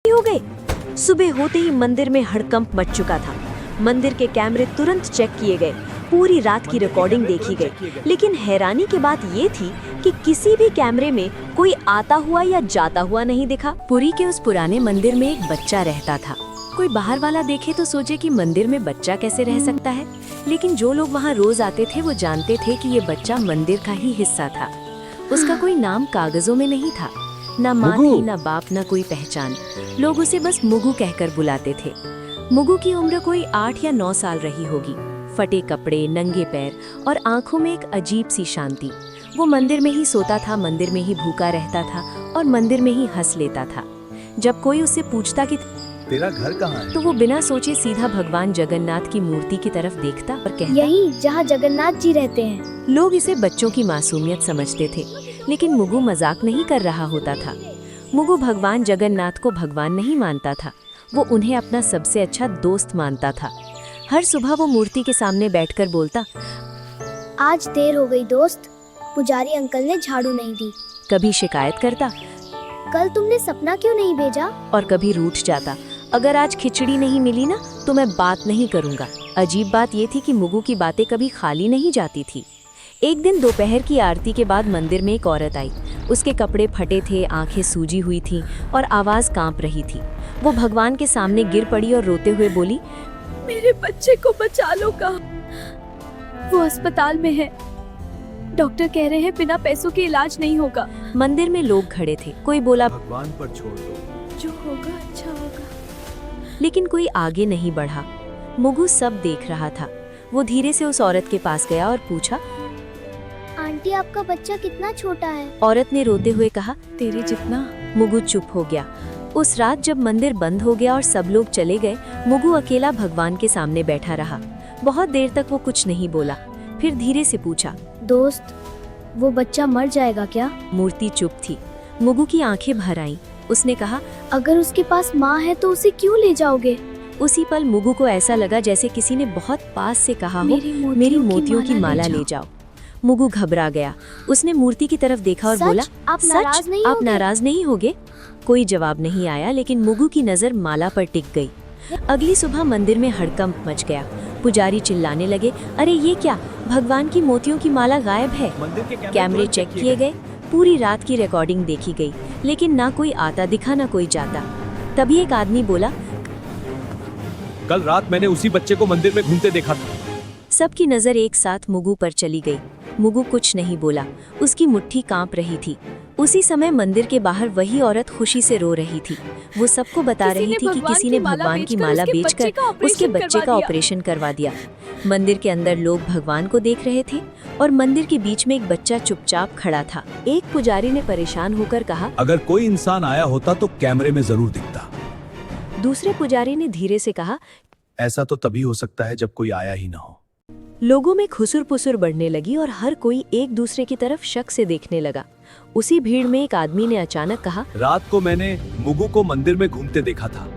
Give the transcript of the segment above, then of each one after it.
हो गए। सुबह होते ही मंदिर में हड़कंप मच चुका था। मंदिर के कैमरे तुरंत चेक किए गए, पूरी रात की रिकॉर्डिंग देखी गई, लेकिन हैरानी की बात ये थी कि किसी भी कैमरे में कोई आता हुआ या जाता हुआ नहीं दिखा। पुरी के उस पुराने मंदिर में एक बच्चा रहता था। कोई बाहर वाला देखे तो सोचे कि मंदिर में बच्चा कैसे रह सकता है, लेकिन जो लोग वहाँ रोज आते थे वो जानते थे कि ये बच्चा मंदिर का ही हिस्सा था। उसका कोई नाम कागजों में नहीं था, ना माँ थी, ना बाप, ना कोई पहचान। लोग उसे बस मुगु कहकर बुलाते थे। मुगु की उम्र कोई 8 या 9 साल रही होगी। फटे कपड़े, नंगे पैर और आंखों में एक अजीब सी शांति। वो मंदिर में ही सोता था, मंदिर में ही भूखा रहता था और मंदिर में ही हंस लेता था। जब कोई उससे पूछता कि तेरा घर कहाँ है, तो वो बिना सोचे सीधा भगवान जगन्नाथ की मूर्ति की तरफ देखता और कहता, यही जहाँ जगन्नाथ जी रहते हैं। लोग इसे बच्चों की मासूमियत समझते थे, लेकिन मुगु मजाक नहीं कर रहा होता था। मुगु भगवान जगन्नाथ को भगवान नहीं मानता था, वो उन्हें अपना सबसे अच्छा दोस्त मानता था। हर सुबह वो मूर्ति के सामने बैठकर बोलता, आज देर हो गई दोस्त, पुजारी अंकल ने झाड़ू नहीं दी। कभी शिकायत करता, कल तुमने सपना क्यों नहीं भेजा? और कभी रूठ जाता, अगर आज खिचड़ी नहीं मिली ना तो मैं बात नहीं करूंगा। अजीब बात ये थी कि मुगु की बातें कभी खाली नहीं जाती थी। एक दिन दोपहर की आरती के बाद मंदिर में एक औरत आई। उसके कपड़े फटे थे, आंखें सूजी हुई थीं और आवाज कांप रही थी। वो भगवान के सामने गिर पड़ी और रोते हुए बोली, मेरे बच्चे को बचा लो। कहाँ? वो अस्पताल में है, डॉक्टर कह रहे हैं बिना पैसों के इलाज नहीं होगा। मंदिर में लोग खड़े थे। कोई बोला, भगवान पर छोड़ दो, जो होगा अच्छा होगा। लेकिन कोई आगे नहीं बढ़ा। मुगु सब देख रहा था। वो धीरे से उस औरत के पास गया और पूछा, आंटी आपका बच्चा कितना छोटा है? औरत ने रोते हुए कहा, तेरे जितना। मुगु चुप हो गया। उस रात जब मंदिर बंद हो गया और सब लोग चले गए, मुगु अकेला भगवान के सामने बैठा रहा। बहुत देर तक वो कुछ नहीं बोला, फिर धीरे से पूछा, दोस्त, वो बच्चा मर जाएगा क्या? मूर्ति चुप थी। मुगु की आंखें भर आईं। उसने कहा, अगर उसके पास माँ है तो उसे क्यों ले जाओगे? उसी पल मुगु को ऐसा लगा जैसे किसी ने बहुत पास से कहा हो, मेरी मोतियों की माला ले जाओ। मुगु घबरा गया। उसने मूर्ति की तरफ देखा और सच? बोला, आप नाराज नहीं आप होगे? नाराज नहीं होगे? कोई जवाब नहीं आया, लेकिन मुगु की नजर माला पर टिक गई। अगली सुबह मंदिर में हड़कंप मच गया। पुजारी चिल्लाने लगे, अरे ये क्या, भगवान की मोतियों की माला गायब है। मंदिर के कैमरे चेक किए गए, पूरी रात की रिकॉर्डिंग देखी गई, लेकिन ना कोई आता दिखा ना कोई जाता। तभी एक आदमी बोला, कल रात मैंने उसी बच्चे को मंदिर में घूमते देखा था। सबकी नजर एक साथ मुगु पर चली गई। मुगु कुछ नहीं बोला, उसकी मुट्ठी कांप रही थी। उसी समय मंदिर के बाहर वही औरत खुशी से रो रही थी। वो सबको बता रही थी कि किसी ने भगवान की माला बेचकर उसके बच्चे का ऑपरेशन करवा दिया। मंदिर के अंदर लोग भगवान को देख रहे थे और मंदिर के बीच में एक बच्चा चुपचाप खड़ा था। एक पुजारी ने परेशान होकर कहा, अगर कोई इंसान आया होता तो कैमरे में जरूर दिखता। दूसरे पुजारी ने धीरे से कहा, ऐसा तो तभी हो सकता है जब कोई आया ही ना हो। लोगों में खुसुर पुसुर बढ़ने लगी और हर कोई एक दूसरे की तरफ शक से देखने लगा। उसी भीड़ में एक आदमी ने अचानक कहा, रात को मैंने मुगु को मंदिर में घूमते देखा था।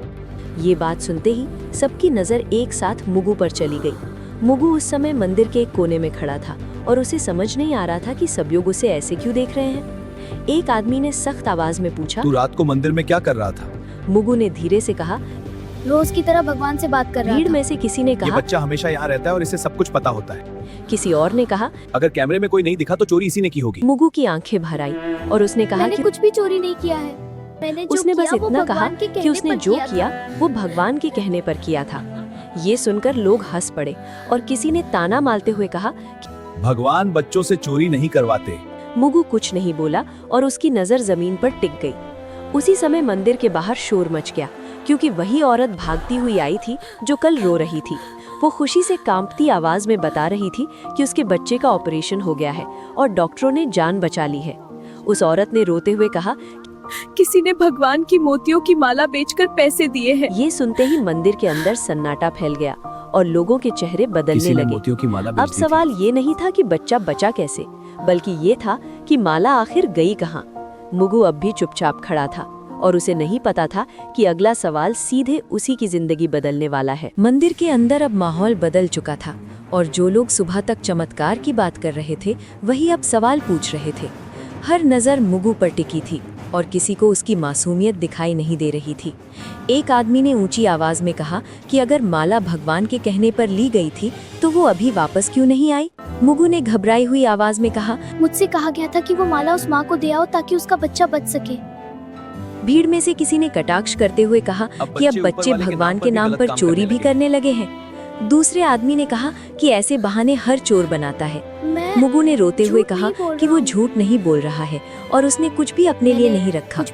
ये बात सुनते ही सबकी नजर एक साथ मुगु पर चली गई। मुगु उस समय मंदिर के एक कोने में खड़ा था और उसे समझ नहीं आ रहा था कि सब लोग उसे ऐसे क्यों देख रहे हैं। एक आदमी ने सख्त आवाज में पूछा, तू रात को मंदिर में क्या कर रहा था? मुगु ने धीरे से कहा, रोज की तरह भगवान से बात कर रहा भीड़ था। में से किसी ने ये कहा। बच्चा हमेशा यहाँ रहता है और इसे सब कुछ पता होता है। किसी और ने कहा। अगर कैमरे में कोई नहीं दिखा तो चोरी इसी ने की होगी। मुगु की आंखें भर आई और उसने कहा मैंने कि कुछ भी चोरी नहीं किया है। मैंने जो उसने बस किया वो इतना कहा भगवान के कि कहने उसने पर जो था। किया वो भगवान के कहने पर किया था। ये सुनकर लोग हंस पड़े और किसी ने ताना मारते हुए कहा, भगवान बच्चों से चोरी नहीं करवाते। मुगु कुछ नहीं बोला और उसकी नजर जमीन पर टिक गई। उसी समय मंदिर के बाहर शोर मच गया, क्योंकि वही औरत भागती हुई आई थी जो कल रो रही थी। वो खुशी से कांपती आवाज में बता रही थी कि उसके बच्चे का ऑपरेशन हो गया है और डॉक्टरों ने जान बचा ली है। उस औरत ने रोते हुए कहा, किसी ने भगवान की मोतियों की माला बेचकर पैसे दिए हैं। ये सुनते ही मंदिर के अंदर सन्नाटा फैल गया और लोगों के चेहरे बदलने किसी ने लगे। मोतियों की माला अब बेच दी थी। सवाल ये नहीं था कि बच्चा बचा कैसे, बल्कि ये था कि माला आखिर गई कहाँ। मुगु अब भी चुपचाप खड़ा था और उसे नहीं पता था कि अगला सवाल सीधे उसी की जिंदगी बदलने वाला है। मंदिर के अंदर अब माहौल बदल चुका था और जो लोग सुबह तक चमत्कार की बात कर रहे थे वही अब सवाल पूछ रहे थे। हर नजर मुगु पर टिकी थी। और किसी को उसकी मासूमियत दिखाई नहीं दे रही थी। एक आदमी ने ऊंची आवाज में कहा कि अगर माला भगवान के कहने पर ली गई थी तो वो अभी वापस क्यों नहीं आई। मुगु ने घबराई हुई आवाज में कहा, मुझसे कहा गया था कि वो माला उस माँ को दे आओ ताकि उसका बच्चा बच सके। भीड़ में से किसी ने कटाक्ष करते हुए कहा कि अब बच्चे भगवान के नाम पर चोरी भी करने लगे हैं। दूसरे आदमी ने कहा कि ऐसे बहाने हर चोर बनाता है। मुगु ने रोते हुए कहा कि वो झूठ नहीं बोल रहा है और उसने कुछ भी अपने लिए नहीं रखा।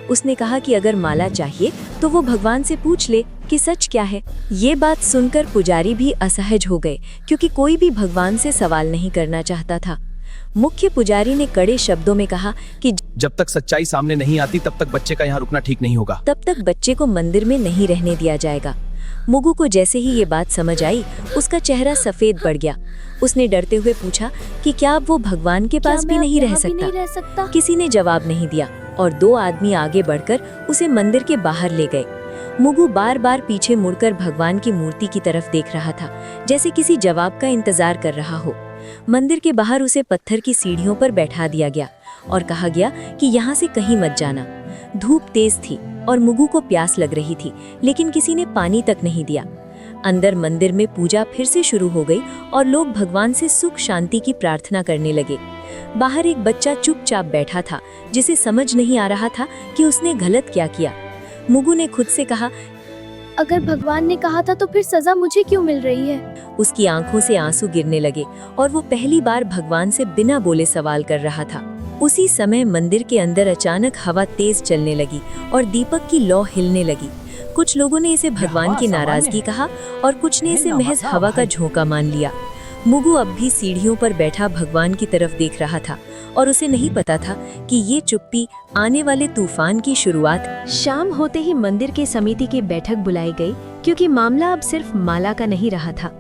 उसने कहा कि अगर माला चाहिए तो वो भगवान से पूछ ले कि सच क्या है। ये बात सुनकर पुजारी भी असहज हो गए क्योंकि कोई भी भगवान से सवाल नहीं करना चाहता था। मुख्य पुजारी ने कड़े शब्दों में कहा कि जब तक सच्चाई सामने नहीं आती तब तक बच्चे का यहाँ रुकना ठीक नहीं होगा। तब तक बच्चे को मंदिर में नहीं रहने दिया जाएगा। मुगु को जैसे ही ये बात समझ आई, उसका चेहरा सफेद पड़ गया। उसने डरते हुए पूछा कि क्या अब वो भगवान के पास भी नहीं रह सकता। किसी ने जवाब नहीं दिया और दो आदमी आगे बढ़कर उसे मंदिर के बाहर ले गए। मुगु बार बार पीछे मुड़कर भगवान की मूर्ति की तरफ देख रहा था, जैसे किसी जवाब का इंतजार कर रहा हो। मंदिर के बाहर उसे पत्थर की सीढ़ियों पर बैठा दिया गया और कहा गया कि यहाँ से कहीं मत जाना। धूप तेज थी और मुगु को प्यास लग रही थी, लेकिन किसी ने पानी तक नहीं दिया। अंदर मंदिर में पूजा फिर से शुरू हो गई और लोग भगवान से सुख शांति की प्रार्थना करने लगे। बाहर एक बच्चा चुपचाप बैठा था, जिसे समझ नहीं आ रहा था कि उसने गलत क्या किया। मुगु ने खुद से कहा, अगर भगवान ने कहा था तो फिर सजा मुझे क्यों मिल रही है। उसकी आंखों से आंसू गिरने लगे और वो पहली बार भगवान से बिना बोले सवाल कर रहा था। उसी समय मंदिर के अंदर अचानक हवा तेज चलने लगी और दीपक की लौ हिलने लगी। कुछ लोगों ने इसे भगवान की नाराजगी कहा और कुछ ने इसे महज हवा का झोंका मान लिया। मुगु अब भी सीढ़ियों पर बैठा भगवान की तरफ देख रहा था और उसे नहीं पता था कि ये चुप्पी आने वाले तूफान की शुरुआत। शाम होते ही मंदिर के समिति की बैठक बुलाई गई क्योंकि मामला अब सिर्फ माला का नहीं रहा था।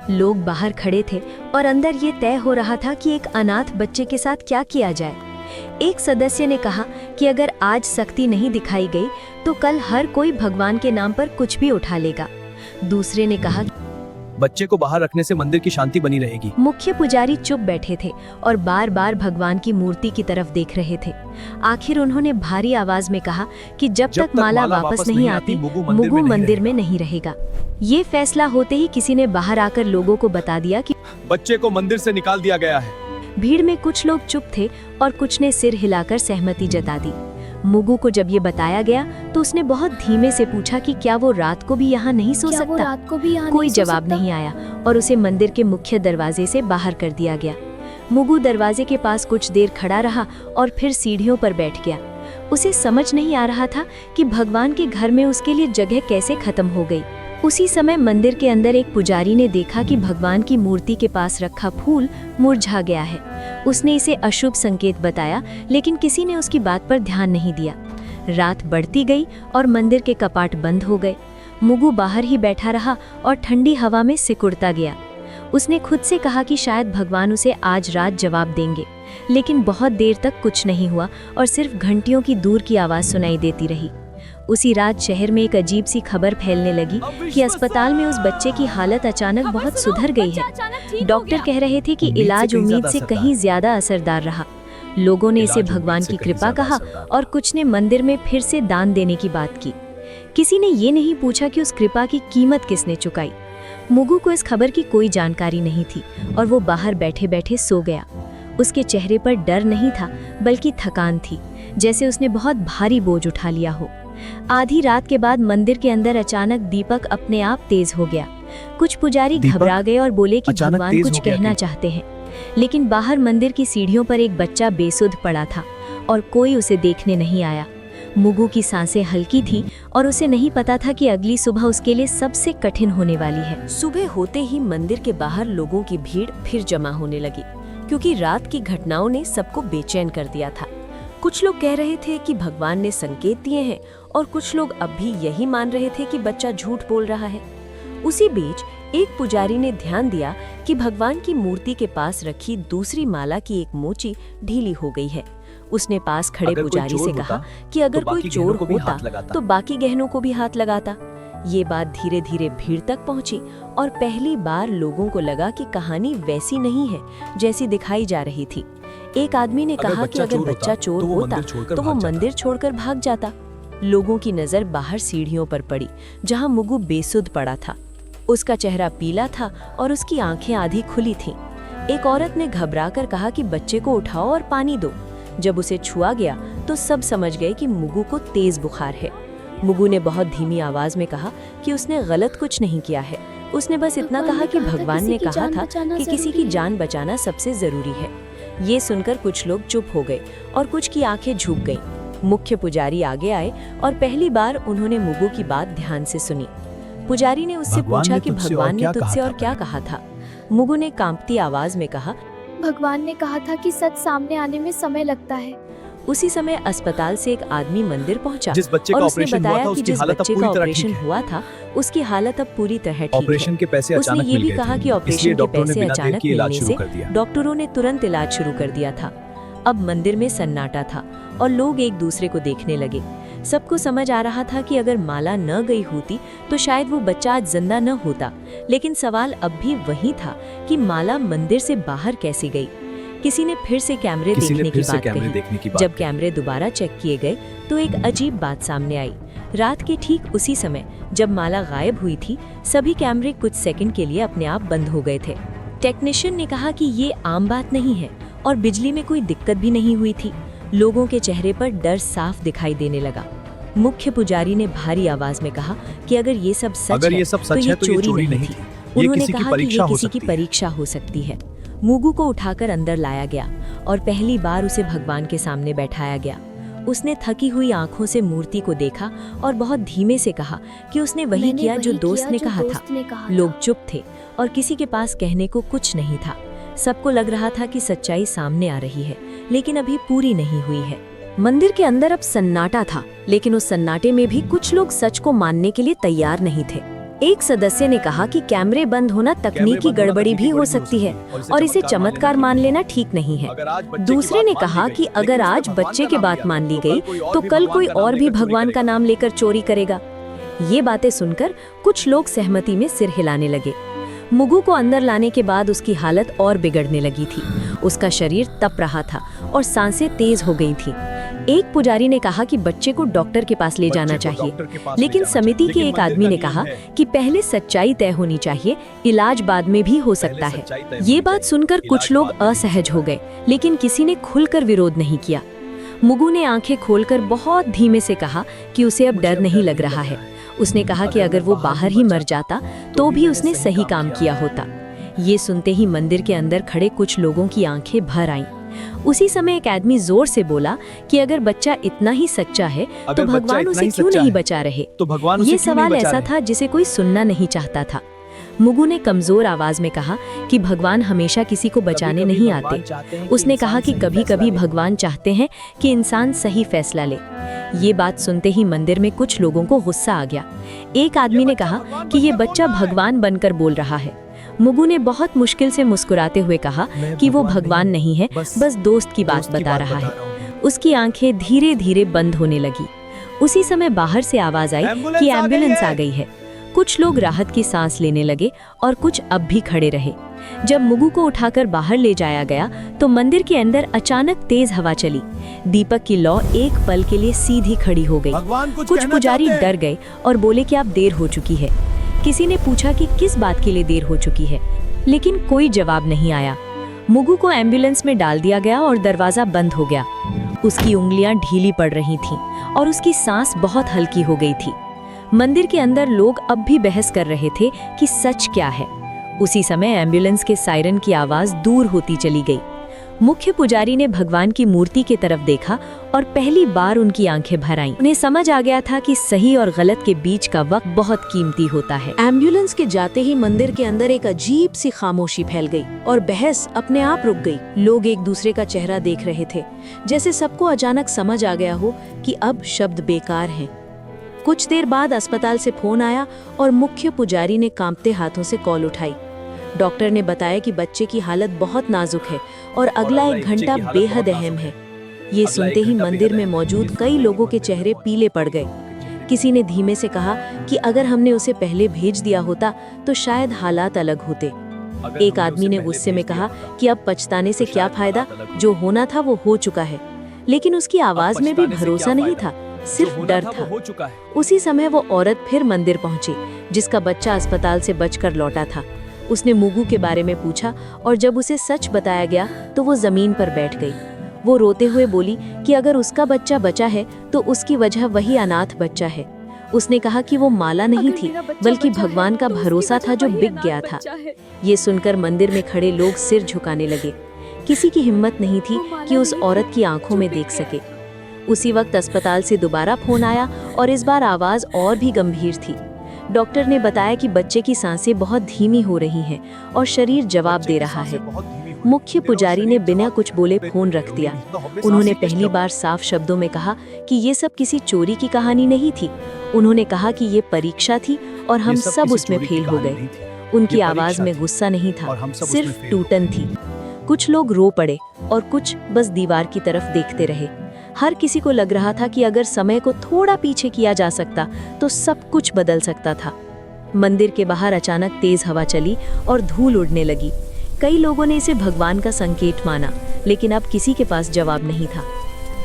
लोग बाहर खड़े थे और अंदर ये तय हो रहा था कि एक अनाथ बच्चे के साथ क्या किया जाए। एक सदस्य ने कहा कि अगर आज सख्ती नहीं दिखाई गई तो कल हर कोई भगवान के नाम पर कुछ भी उठा लेगा। दूसरे ने कहा, बच्चे को बाहर रखने से मंदिर की शांति बनी रहेगी। मुख्य पुजारी चुप बैठे थे और बार बार भगवान की मूर्ति की तरफ देख रहे थे। आखिर उन्होंने भारी आवाज में कहा कि जब तक माला वापस नहीं आती मुगु मंदिर में नहीं रहेगा। ये फैसला होते ही किसी ने बाहर आकर लोगों को बता दिया कि बच्चे को मंदिर से निकाल दिया गया है। भीड़ में कुछ लोग चुप थे और कुछ ने सिर हिलाकर सहमति जता दी। मुगु को जब ये बताया गया तो उसने बहुत धीमे से पूछा कि क्या वो रात को भी यहाँ नहीं सो सकता। कोई जवाब नहीं आया और उसे मंदिर के मुख्य दरवाजे से बाहर कर दिया गया। मुगु दरवाजे के पास कुछ देर खड़ा रहा और फिर सीढ़ियों पर बैठ गया। उसे समझ नहीं आ रहा था कि भगवान के घर में उसके लिए जगह कैसे खत्म हो गई। उसी समय मंदिर के अंदर एक पुजारी ने देखा कि भगवान की मूर्ति के पास रखा फूल मुरझा गया है। उसने इसे अशुभ संकेत बताया, लेकिन किसी ने उसकी बात पर ध्यान नहीं दिया। रात बढ़ती गई और मंदिर के कपाट बंद हो गए। मुगु बाहर ही बैठा रहा और ठंडी हवा में सिकुड़ता गया। उसने खुद से कहा कि शायद भगवान उसे आज रात जवाब देंगे, लेकिन बहुत देर तक कुछ नहीं हुआ और सिर्फ घंटियों की दूर की आवाज सुनाई देती रही। उसी रात शहर में एक अजीब सी खबर फैलने लगी कि अस्पताल में उस बच्चे की हालत अचानक बहुत सुधर गई है। डॉक्टर कह रहे थे कि इलाज उम्मीद से कहीं ज्यादा असरदार रहा। लोगों ने इसे भगवान की कृपा कहा और कुछ ने मंदिर में फिर से दान देने की बात की। किसी ने ये नहीं पूछा कि उस कृपा की कीमत किसने चुकाई। मुगु को इस खबर की कोई जानकारी नहीं थी और वो बाहर बैठे बैठे सो गया। उसके चेहरे पर डर नहीं था बल्कि थकान थी, जैसे उसने बहुत भारी बोझ उठा लिया हो। आधी रात के बाद मंदिर के अंदर अचानक दीपक अपने आप तेज हो गया। कुछ पुजारी घबरा गए और बोले कि भगवान कुछ कहना चाहते हैं, लेकिन बाहर मंदिर की सीढ़ियों पर एक बच्चा बेसुध पड़ा था और कोई उसे देखने नहीं आया। मुगु की सांसें हल्की थी और उसे नहीं पता था कि अगली सुबह उसके लिए सबसे कठिन होने वाली है। सुबह होते ही मंदिर के बाहर लोगों की भीड़ फिर जमा होने लगी, क्योंकि रात की घटनाओं ने सबको बेचैन कर दिया था। कुछ लोग कह रहे थे कि भगवान ने संकेत दिए हैं और कुछ लोग अब भी यही मान रहे थे कि बच्चा झूठ बोल रहा है। उसी बीच एक पुजारी ने ध्यान दिया कि भगवान की मूर्ति के पास रखी दूसरी माला की एक मोची ढीली हो गई है। उसने पास खड़े पुजारी से कहा कि अगर कोई चोर होता तो बाकी गहनों को भी हाथ लगाता। ये बात धीरे धीरे भीड़ तक पहुंची और पहली बार लोगों को लगा कि कहानी वैसी नहीं है जैसी दिखाई जा रही थी। एक आदमी ने कहा कि अगर बच्चा चोर होता तो वो मंदिर छोड़कर भाग जाता। लोगों की नजर बाहर सीढ़ियों पर पड़ी जहां मुगु बेसुध पड़ा था। उसका चेहरा पीला था और उसकी आंखें आधी खुली थीं। एक औरत ने घबराकर कहा कि बच्चे को उठाओ और पानी दो। जब उसे छुआ गया तो सब समझ गए कि मुगु को तेज बुखार है। मुगु ने बहुत धीमी आवाज में कहा कि उसने गलत कुछ नहीं किया है। उसने बस इतना कहा कि भगवान ने कहा था कि किसी की जान बचाना सबसे जरूरी है। ये सुनकर कुछ लोग चुप हो गए और कुछ की आंखें झुक गईं। मुख्य पुजारी आगे आए और पहली बार उन्होंने मुगु की बात ध्यान से सुनी। पुजारी ने उससे पूछा कि भगवान ने तुझसे और क्या कहा था। मुगु ने कांपती आवाज में कहा, भगवान ने कहा था कि सच सामने आने में समय लगता है। उसी समय अस्पताल से एक आदमी मंदिर पहुंचा जिस बच्चे और का उसने ऑपरेशन हुआ बताया था कि उसकी जिस हालत अब बच्चे पूरी का तरह ऑपरेशन ठीक है। हुआ था उसकी हालत अब पूरी तरह ठीक ऑपरेशन है। के पैसे उसने अचानक ये मिल भी गए कहा थे, कि ऑपरेशन इसलिए के डॉक्टरों ने पैसे बिना देर अचानक किए इलाज मिलने शुरू से कर दिया। डॉक्टरों ने तुरंत इलाज शुरू कर दिया था। अब मंदिर में सन्नाटा था और लोग एक दूसरे को देखने लगे। सबको समझ आ रहा था कि अगर माला न गई होती तो शायद वो बच्चा आज जिंदा न होता। लेकिन सवाल अब भी वही था कि माला मंदिर से बाहर कैसे गई। किसी ने फिर से कैमरे देखने की बात कही। जब कैमरे दोबारा चेक किए गए तो एक अजीब बात सामने आई। रात के ठीक उसी समय जब माला गायब हुई थी, सभी कैमरे कुछ सेकंड के लिए अपने आप बंद हो गए थे। टेक्नीशियन ने कहा कि ये आम बात नहीं है और बिजली में कोई दिक्कत भी नहीं हुई थी। लोगों के चेहरे पर डर साफ दिखाई देने लगा। मुख्य पुजारी ने भारी आवाज में कहा कि अगर ये सब सच है तो ये चोरी नहीं थी। उन्होंने कहा कि ये किसी की परीक्षा हो सकती है। मुगु को उठाकर अंदर लाया गया और पहली बार उसे भगवान के सामने बैठाया गया। उसने थकी हुई आंखों से मूर्ति को देखा और बहुत धीमे से कहा कि उसने वही किया जो दोस्त ने कहा था। लोग चुप थे और किसी के पास कहने को कुछ नहीं था। सबको लग रहा था कि सच्चाई सामने आ रही है, लेकिन अभी पूरी नहीं हुई है। मंदिर के अंदर अब सन्नाटा था, लेकिन उस सन्नाटे में भी कुछ लोग सच को मानने के लिए तैयार नहीं थे। एक सदस्य ने कहा कि कैमरे बंद होना तकनीकी गड़बड़ी भी हो सकती है और इसे चमत्कार मान लेना ठीक नहीं है। दूसरे ने कहा कि अगर आज बच्चे की बात मान ली गई तो कल कोई और भी भगवान का नाम लेकर चोरी करेगा। ये बातें सुनकर कुछ लोग सहमति में सिर हिलाने लगे। मुगु को अंदर लाने के बाद उसकी हालत और बिगड़ने लगी थी। उसका शरीर तप रहा था और सांसें तेज हो गई थी। एक पुजारी ने कहा कि बच्चे को डॉक्टर के पास ले जाना चाहिए, लेकिन समिति के एक आदमी ने कहा कि पहले सच्चाई तय होनी चाहिए, इलाज बाद में भी हो सकता है। ये बात सुनकर कुछ लोग असहज हो गए, लेकिन किसी ने खुलकर विरोध नहीं किया। मुगु ने आंखें खोलकर बहुत धीमे से कहा कि उसे अब डर नहीं लग रहा है। उसने कहा कि अगर वो बाहर ही मर जाता तो भी उसने सही काम किया होता। ये सुनते ही मंदिर के अंदर खड़े कुछ लोगों की आंखें भर आईं। उसी समय एक आदमी जोर से बोला कि अगर बच्चा इतना ही सच्चा है तो भगवान उसे क्यों नहीं बचा रहे। ये सवाल ऐसा था जिसे कोई सुनना नहीं चाहता था। मुगु ने कमजोर आवाज में कहा कि भगवान हमेशा किसी को बचाने नहीं आते। उसने कहा कि कभी-कभी भगवान चाहते हैं कि इंसान सही फैसला ले। ये बात सुनते ही मंदिर में कुछ लोगों को गुस्सा आ गया। एक आदमी ने कहा कि ये बच्चा भगवान बनकर बोल रहा है। मुगु ने बहुत मुश्किल से मुस्कुराते हुए कहा कि वो भगवान नहीं है, बस दोस्त की बात बता रहा है। उसकी आंखें धीरे धीरे बंद होने लगी। उसी समय बाहर से आवाज आई कि एम्बुलेंस आ गई है। कुछ लोग राहत की सांस लेने लगे और कुछ अब भी खड़े रहे। जब मुगु को उठाकर बाहर ले जाया गया तो मंदिर के अंदर अचानक तेज हवा चली। दीपक की लौ एक पल के लिए सीधी खड़ी हो गई। कुछ पुजारी डर गए और बोले कि अब देर हो चुकी है। किसी ने पूछा कि किस बात के लिए देर हो चुकी है, लेकिन कोई जवाब नहीं आया। मुगु को एम्बुलेंस में डाल दिया गया और दरवाजा बंद हो गया। उसकी उंगलियां ढीली पड़ रही थीं और उसकी सांस बहुत हल्की हो गई थी। मंदिर के अंदर लोग अब भी बहस कर रहे थे कि सच क्या है। उसी समय एम्बुलेंस के सायरन की आवाज दूर होती चली गई। मुख्य पुजारी ने भगवान की मूर्ति की तरफ देखा और पहली बार उनकी आंखें भर आईं। उन्हें समझ आ गया था कि सही और गलत के बीच का वक्त बहुत कीमती होता है। एम्बुलेंस के जाते ही मंदिर के अंदर एक अजीब सी खामोशी फैल गई और बहस अपने आप रुक गई। लोग एक दूसरे का चेहरा देख रहे थे, जैसे सबको अचानक समझ आ गया हो कि अब शब्द बेकार हैं। कुछ देर बाद अस्पताल से फोन आया और मुख्य पुजारी ने कांपते हाथों से कॉल उठाई। डॉक्टर ने बताया कि बच्चे की हालत बहुत नाजुक है और अगला 1 घंटा बेहद अहम है। ये सुनते ही मंदिर में मौजूद कई लोगों के चेहरे पीले पड़ गए। किसी ने धीमे से कहा कि अगर हमने उसे पहले भेज दिया होता तो शायद हालात अलग होते। एक आदमी ने गुस्से में कहा कि अब पछताने से क्या फायदा, जो होना था वो हो चुका है। लेकिन उसकी आवाज में भी भरोसा नहीं था, सिर्फ डर था। हो चुका है। उसी समय वो औरत फिर मंदिर पहुंची, जिसका बच्चा अस्पताल से बचकर लौटा था। उसने मुगु के बारे में पूछा और जब उसे सच बताया गया तो वो जमीन पर बैठ गई। वो रोते हुए बोली कि अगर उसका बच्चा बचा है तो उसकी वजह वही अनाथ बच्चा है। उसने कहा कि वो माला नहीं थी, बल्कि भगवान का भरोसा था जो बिक गया था। ये सुनकर मंदिर में खड़े लोग सिर झुकाने लगे। किसी की हिम्मत नहीं थी कि उस औरत की आंखों में देख सके। उसी वक्त अस्पताल से दोबारा फोन आया और इस बार आवाज और भी गंभीर थी। डॉक्टर ने बताया कि बच्चे की सांसें बहुत धीमी हो रही हैं और शरीर जवाब दे रहा है। मुख्य पुजारी ने बिना कुछ बोले फोन रख दिया। उन्होंने पहली बार साफ शब्दों में कहा कि ये सब किसी चोरी की कहानी नहीं थी। उन्होंने कहा कि ये परीक्षा थी और हम सब उसमें फेल हो गए। उनकी आवाज में गुस्सा नहीं था, सिर्फ टूटन थी। कुछ लोग रो पड़े और कुछ बस दीवार की तरफ देखते रहे। हर किसी को लग रहा था कि अगर समय को थोड़ा पीछे किया जा सकता तो सब कुछ बदल सकता था। मंदिर के बाहर अचानक तेज हवा चली और धूल उड़ने लगी। कई लोगों ने इसे भगवान का संकेत माना, लेकिन अब किसी के पास जवाब नहीं था।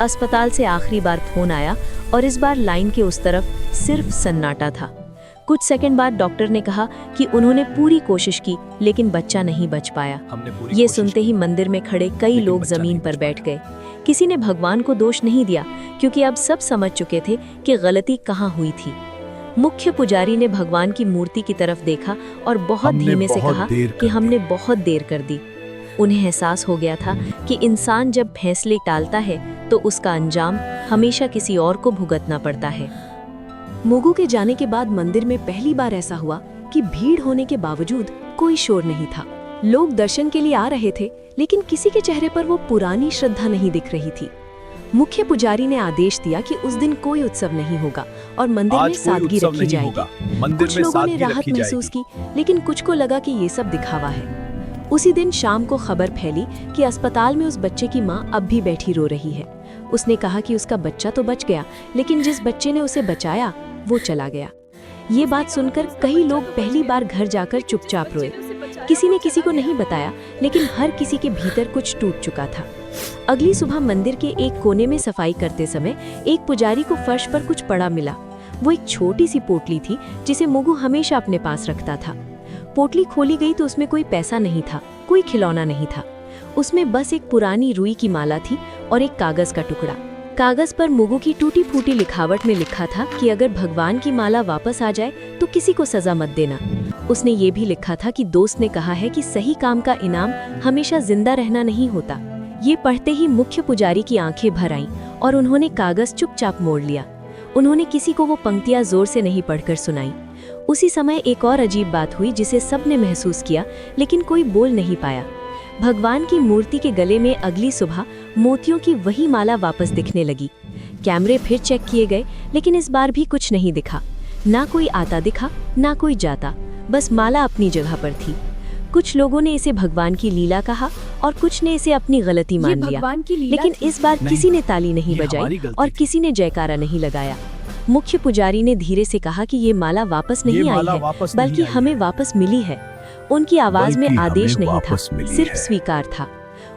अस्पताल से आखिरी बार फोन आया और इस बार लाइन के उस तरफ सिर्फ सन्नाटा था। कुछ सेकंड बाद डॉक्टर ने कहा कि उन्होंने पूरी कोशिश की, लेकिन बच्चा नहीं बच पाया। ये सुनते ही मंदिर में खड़े कई लोग जमीन पर बैठ गए। किसी ने भगवान को दोष नहीं दिया, क्योंकि अब सब समझ चुके थे कि गलती कहाँ हुई थी। मुख्य पुजारी ने भगवान की मूर्ति की तरफ देखा और बहुत धीमे से कहा कि हमने बहुत देर कर दी। उन्हें एहसास हो गया था कि इंसान जब फैसले टालता है तो उसका अंजाम हमेशा किसी और को भुगतना पड़ता है। मुगु के जाने के बाद मंदिर में पहली बार ऐसा हुआ कि भीड़ होने के बावजूद कोई शोर नहीं था। लोग दर्शन के लिए आ रहे थे, लेकिन किसी के चेहरे पर वो पुरानी श्रद्धा नहीं दिख रही थी। मुख्य पुजारी ने आदेश दिया कि उस दिन कोई उत्सव नहीं होगा और मंदिर में सादगी रखी जाएगी। कुछ लोगों ने राहत महसूस की, लेकिन कुछ को लगा कि ये सब दिखावा है। उसी दिन शाम को खबर फैली कि अस्पताल में उस बच्चे की मां अब भी बैठी रो रही है। उसने कहा कि उसका बच्चा तो बच गया, लेकिन जिस बच्चे ने उसे बचाया वो चला गया। ये बात सुनकर कई लोग पहली बार घर जाकर चुपचाप रोए। किसी ने किसी को नहीं बताया, लेकिन हर किसी के भीतर कुछ टूट चुका था। अगली सुबह मंदिर के एक कोने में सफाई करते समय एक पुजारी को फर्श पर कुछ पड़ा मिला। वो एक छोटी सी पोटली थी जिसे मुगु हमेशा अपने पास रखता था। पोटली खोली गई तो उसमें कोई पैसा नहीं था, कोई खिलौना नहीं था। उसमें बस एक पुरानी रुई की माला थी और एक कागज का टुकड़ा। कागज पर मुगु की टूटी फूटी लिखावट में लिखा था कि अगर भगवान की माला वापस आ जाए तो किसी को सजा मत देना। उसने ये भी लिखा था कि दोस्त ने कहा है कि सही काम का इनाम हमेशा जिंदा रहना नहीं होता। ये पढ़ते ही मुख्य पुजारी की आंखें भर आईं और उन्होंने कागज चुपचाप मोड़ लिया। उन्होंने किसी को वो पंक्तियां जोर से नहीं पढ़कर सुनाई। उसी समय एक और अजीब बात हुई जिसे सबने महसूस किया, लेकिन कोई बोल नहीं पाया। भगवान की मूर्ति के गले में अगली सुबह मोतियों की वही माला वापस दिखने लगी। कैमरे फिर चेक किए गए, लेकिन इस बार भी कुछ नहीं दिखा। ना कोई आता दिखा, ना कोई जाता, बस माला अपनी जगह पर थी। कुछ लोगों ने इसे भगवान की लीला कहा और कुछ ने इसे अपनी गलती मान लिया, लेकिन इस बार किसी ने ताली नहीं बजाई और किसी ने जयकारा नहीं लगाया। मुख्य पुजारी ने धीरे से कहा कि ये माला वापस नहीं आई है, बल्कि हमें वापस मिली है। उनकी आवाज में आदेश नहीं था, सिर्फ स्वीकार था।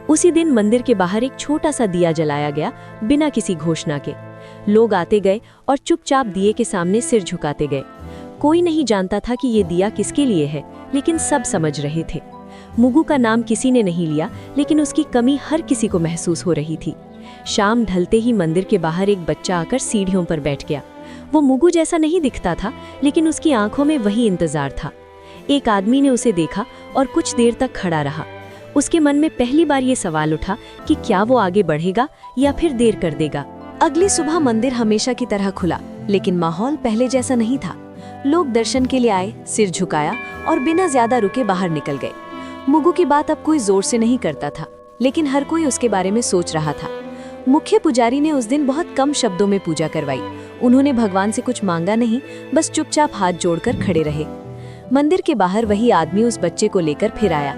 उसी दिन मंदिर के बाहर एक छोटा सा दिया जलाया गया, बिना किसी घोषणा के। लोग आते गए और चुपचाप दिए के सामने सिर झुकाते गए। कोई नहीं जानता था कि ये दिया किसके लिए है, लेकिन सब समझ रहे थे। मुगु का नाम किसी ने नहीं लिया, लेकिन उसकी कमी हर किसी को महसूस हो रही थी। शाम ढलते ही मंदिर के बाहर एक बच्चा आकर सीढ़ियों पर बैठ गया। वो मुगु जैसा नहीं दिखता था, लेकिन उसकी आंखों में वही इंतजार था। एक आदमी ने उसे देखा और कुछ देर तक खड़ा रहा। उसके मन में पहली बार ये सवाल उठा कि क्या वो आगे बढ़ेगा या फिर देर कर देगा। अगली सुबह मंदिर हमेशा की तरह खुला, लेकिन माहौल पहले जैसा नहीं था। लोग दर्शन के लिए आए, सिर झुकाया और बिना ज्यादा रुके बाहर निकल गए। मुगु की बात अब कोई जोर से नहीं करता था, लेकिन हर कोई उसके बारे में सोच रहा था। मुख्य पुजारी ने उस दिन बहुत कम शब्दों में पूजा करवाई। उन्होंने भगवान से कुछ मांगा नहीं, बस चुपचाप हाथ जोड़कर खड़े रहे। मंदिर के बाहर वही आदमी उस बच्चे को लेकर फिर आया।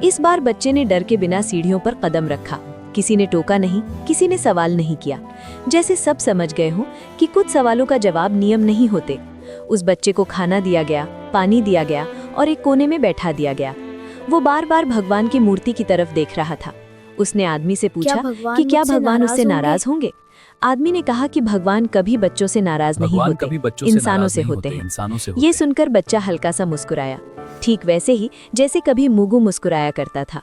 इस बार बच्चे ने डर के बिना सीढ़ियों पर कदम रखा। किसी ने टोका नहीं, किसी ने सवाल नहीं किया। जैसे सब समझ गए हों कि कुछ सवालों का जवाब नियम नहीं होते। उस बच्चे को खाना दिया गया, पानी दिया गया और एक कोने में बैठा दिया गया। वो बार बार भगवान की मूर्ति की तरफ देख रहा था। उसने आदमी से पूछा भगवान कि क्या मुझसे भगवान नाराज उससे होंगे? नाराज होंगे। आदमी ने कहा कि भगवान कभी बच्चों से नाराज नहीं भगवान होते, कभी बच्चों से इंसानों नाराज से नहीं होते हैं। इंसानों से ये होते हैं। सुनकर बच्चा हल्का सा मुस्कुराया, ठीक वैसे ही जैसे कभी मुगु मुस्कुराया करता था।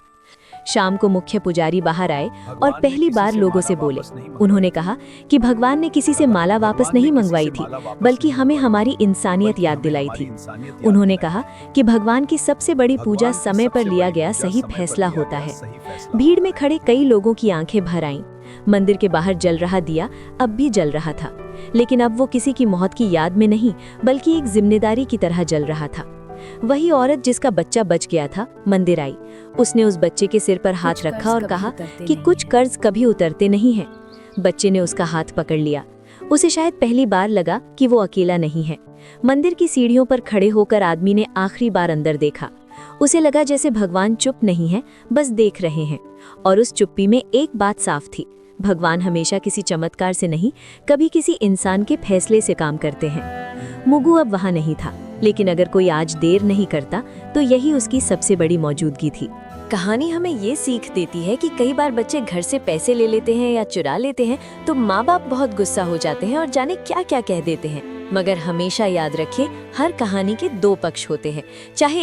शाम को मुख्य पुजारी बाहर आए और पहली बार लोगों से बोले। उन्होंने कहा कि भगवान ने किसी से माला वापस नहीं मंगवाई थी, बल्कि हमें हमारी इंसानियत याद दिलाई थी। उन्होंने कहा कि भगवान की सबसे बड़ी पूजा समय पर लिया गया सही फैसला होता है। भीड़ में खड़े कई लोगों की आंखें भर आईं। मंदिर के बाहर जल रहा दिया अब भी जल रहा था, लेकिन अब वो किसी की मौत की याद में नहीं, बल्कि एक जिम्मेदारी की तरह जल रहा था। वही औरत जिसका बच्चा बच गया था मंदिर आई। उसने उस बच्चे के सिर पर हाथ रखा और कहा कि कुछ कर्ज कभी उतरते नहीं हैं। बच्चे ने उसका हाथ पकड़ लिया। उसे शायद पहली बार लगा कि वो अकेला नहीं है। मंदिर की सीढ़ियों पर खड़े होकर आदमी ने आखिरी बार अंदर देखा। उसे लगा जैसे भगवान चुप नहीं है, बस देख रहे हैं। और उस चुप्पी में एक बात साफ थी, भगवान हमेशा किसी चमत्कार से नहीं, कभी किसी इंसान के फैसले से काम करते हैं। मुगु अब वहां नहीं था, लेकिन अगर कोई आज देर नहीं करता तो यही उसकी सबसे बड़ी मौजूदगी थी। कहानी हमें ये सीख देती है कि कई बार बच्चे घर से पैसे ले लेते हैं या चुरा लेते हैं तो माँ बाप बहुत गुस्सा हो जाते हैं और जाने क्या क्या कह देते हैं। मगर हमेशा याद रखिए, हर कहानी के दो पक्ष होते हैं, चाहे